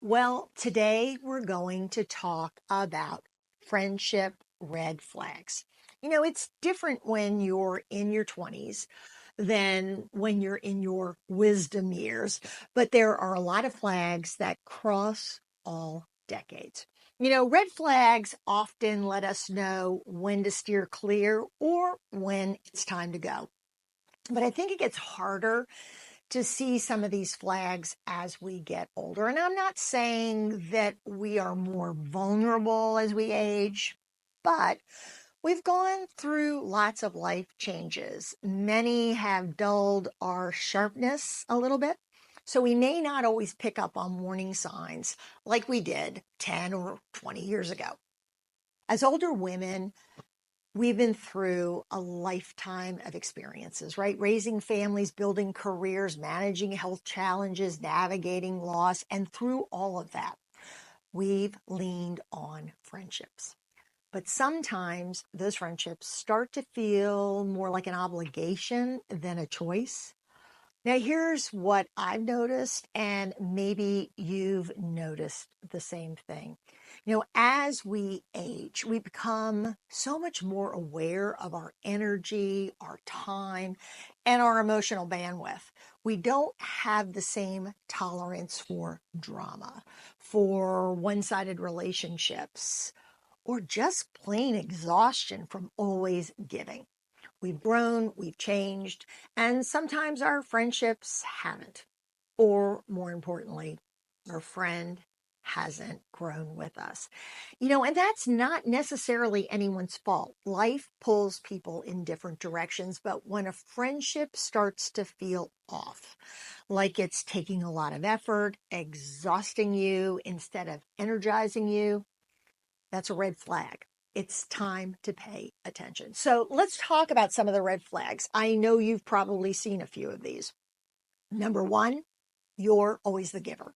Well, today we're going to talk about friendship red flags. It's different when you're in your 20s than when you're in your wisdom years, but there are a lot of flags that cross all decades. Red flags often let us know when to steer clear or when it's time to go. But I think it gets harder to see some of these flags as we get older. And I'm not saying that we are more vulnerable as we age, but we've gone through lots of life changes. Many have dulled our sharpness a little bit. So we may not always pick up on warning signs like we did 10 or 20 years ago. As older women, we've been through a lifetime of experiences, right? Raising families, building careers, managing health challenges, navigating loss. And through all of that, we've leaned on friendships. But sometimes those friendships start to feel more like an obligation than a choice. Now, here's what I've noticed, and maybe you've noticed the same thing. As we age, we become so much more aware of our energy, our time, and our emotional bandwidth. We don't have the same tolerance for drama, for one sided relationships, or just plain exhaustion from always giving. We've grown, we've changed, and sometimes our friendships haven't. Or more importantly, our friend hasn't grown with us. And that's not necessarily anyone's fault. Life pulls people in different directions, but when a friendship starts to feel off, like it's taking a lot of effort, exhausting you instead of energizing you, that's a red flag. It's time to pay attention. So let's talk about some of the red flags. I know you've probably seen a few of these. Number one, you're always the giver.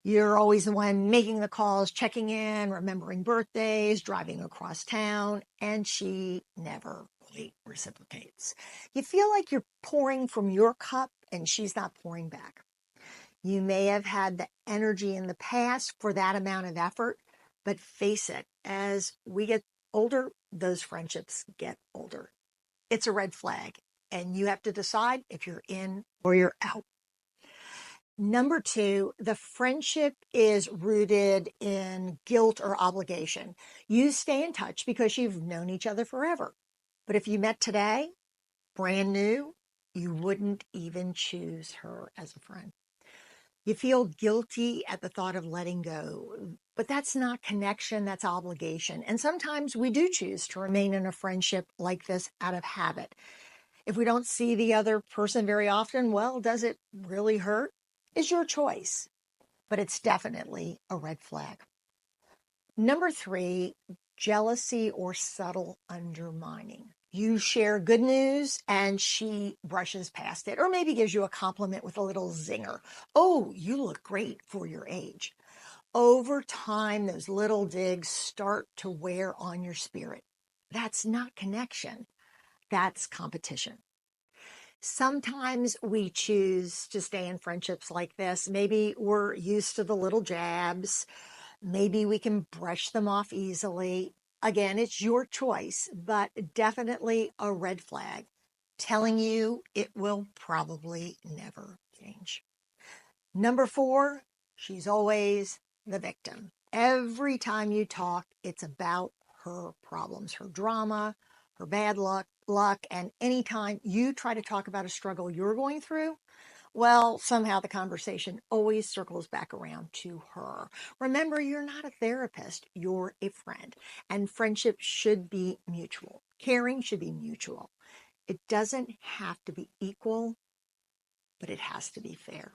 You're always the one making the calls, checking in, remembering birthdays, driving across town, and she never quite reciprocates. You feel like you're pouring from your cup and she's not pouring back. You may have had the energy in the past for that amount of effort, but face it, as we get older, those friendships get older. It's a red flag, and you have to decide if you're in or you're out. Number two, the friendship is rooted in guilt or obligation. You stay in touch because you've known each other forever. But if you met today, brand new, you wouldn't even choose her as a friend. You feel guilty at the thought of letting go, but that's not connection, that's obligation. And sometimes we do choose to remain in a friendship like this out of habit. If we don't see the other person very often, well, does it really hurt? It's your choice, but it's definitely a red flag. Number three, jealousy or subtle undermining. You share good news and she brushes past it, or maybe gives you a compliment with a little zinger. Oh, you look great for your age. Over time, those little digs start to wear on your spirit. That's not connection, that's competition. Sometimes we choose to stay in friendships like this. Maybe we're used to the little jabs. Maybe we can brush them off easily. Again, it's your choice, but definitely a red flag telling you it will probably never change. Number four, she's always the victim. Every time you talk, it's about her problems, her drama, her bad luck, and anytime you try to talk about a struggle you're going through, well, somehow the conversation always circles back around to her. Remember, you're not a therapist, you're a friend, and friendship should be mutual. Caring should be mutual. It doesn't have to be equal, but it has to be fair.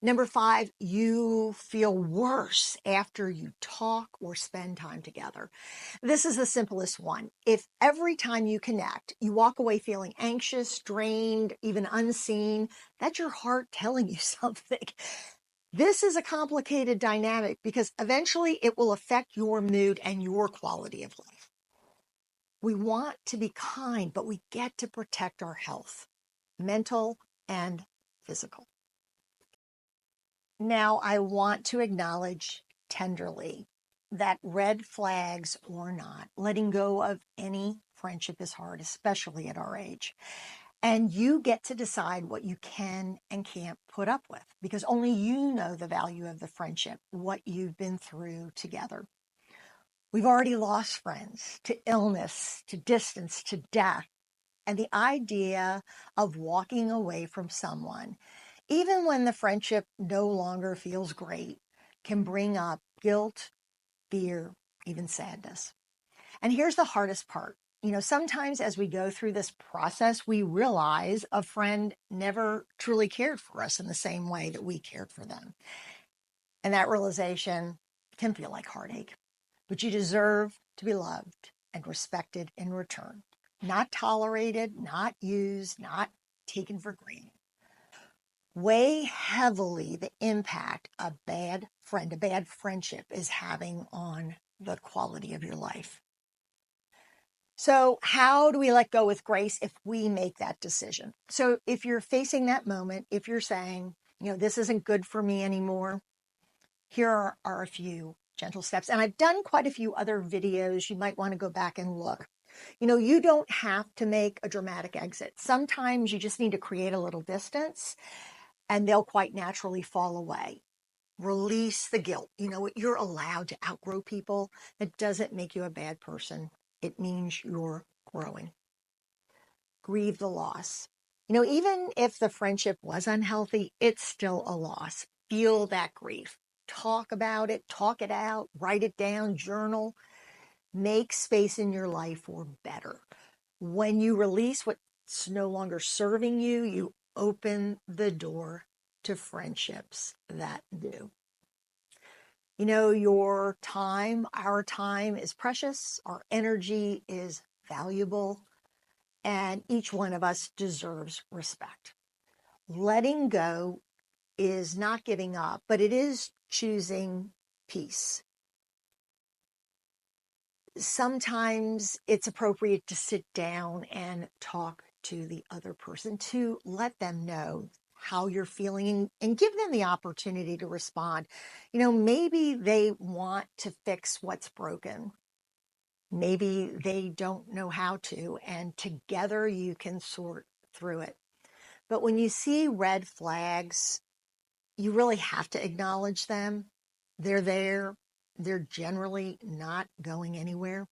Number five, you feel worse after you talk or spend time together. This is the simplest one. If every time you connect, you walk away feeling anxious, drained, even unseen, that's your heart telling you something. This is a complicated dynamic because eventually it will affect your mood and your quality of life. We want to be kind, but we get to protect our health, mental and physical. Now, I want to acknowledge tenderly that red flags or not, letting go of any friendship is hard, especially at our age. And you get to decide what you can and can't put up with because only you know the value of the friendship, what you've been through together. We've already lost friends to illness, to distance, to death. And the idea of walking away from someone, even when the friendship no longer feels great, can bring up guilt, fear, even sadness. And here's the hardest part. Sometimes as we go through this process, we realize a friend never truly cared for us in the same way that we cared for them. And that realization can feel like heartache. But you deserve to be loved and respected in return, not tolerated, not used, not taken for granted. Weigh heavily the impact a bad friend, a bad friendship is having on the quality of your life. So, how do we let go with grace if we make that decision? So, if you're facing that moment, if you're saying, this isn't good for me anymore, here are a few gentle steps. And I've done quite a few other videos. You might want to go back and look. You don't have to make a dramatic exit. Sometimes you just need to create a little distance and they'll quite naturally fall away. Release the guilt. You're allowed to outgrow people. That doesn't make you a bad person. It means you're growing. Grieve the loss. Even if the friendship was unhealthy, it's still a loss. Feel that grief. Talk about it, talk it out, write it down, journal. Make space in your life for better. When you release what's no longer serving you, you open the door to friendships that do. Your time, our time is precious, our energy is valuable, and each one of us deserves respect. Letting go is not giving up, but it is choosing peace. Sometimes it's appropriate to sit down and talk to the other person to let them know how you're feeling and give them the opportunity to respond. Maybe they want to fix what's broken. Maybe they don't know how to, and together you can sort through it. But when you see red flags, you really have to acknowledge them. They're there. They're generally not going anywhere.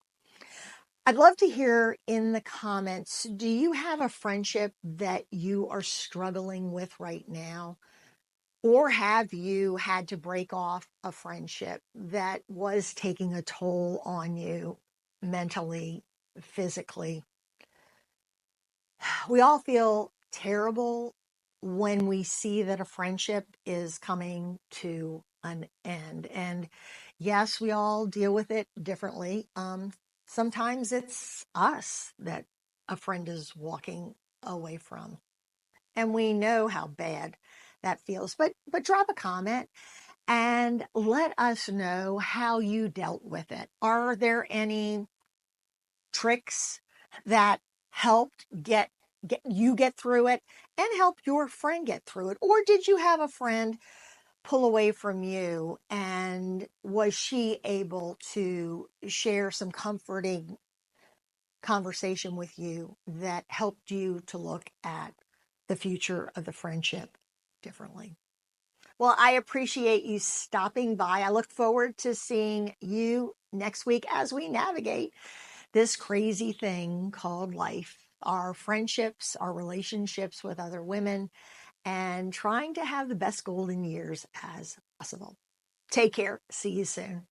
I'd love to hear in the comments, do you have a friendship that you are struggling with right now? Or have you had to break off a friendship that was taking a toll on you mentally, physically? We all feel terrible when we see that a friendship is coming to an end. And yes, we all deal with it differently. Sometimes it's us that a friend is walking away from. And we know how bad that feels. But drop a comment and let us know how you dealt with it. Are there any tricks that helped get through it and help your friend get through it? Or did you have a friend pull away from you and was she able to share some comforting conversation with you that helped you to look at the future of the friendship differently? Well, I appreciate you stopping by. I look forward to seeing you next week as we navigate this crazy thing called life, our friendships, our relationships with other women, and trying to have the best golden years as possible. Take care. See you soon.